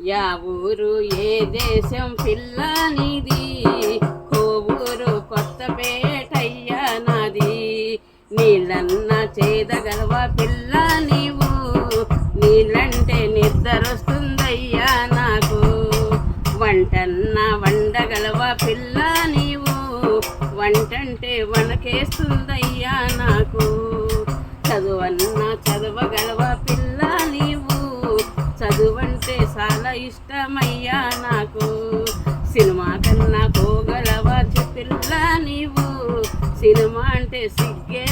Yeah ఊరు ఏ దేశం పిల్ల నీది, కోవూరు కొత్తపేటయ్యా నాది. నీళ్ళన్న చేదగలవ పిల్ల నీవు, నీళ్ళంటే నిద్రొస్తుందయ్యా నాకు. వంటన్న వండగలవ పిల్ల నీవు, వంటంటే వనకేస్తుందయ్యా నాకు. చదువన్న చదవగలవ పిల్ల నీవు, చదువంటే చాలా ఇష్టమయ్యా నాకు. సినిమా కన్నా పోగలవ పిల్ల నీవు, సినిమా అంటే సిగ్గే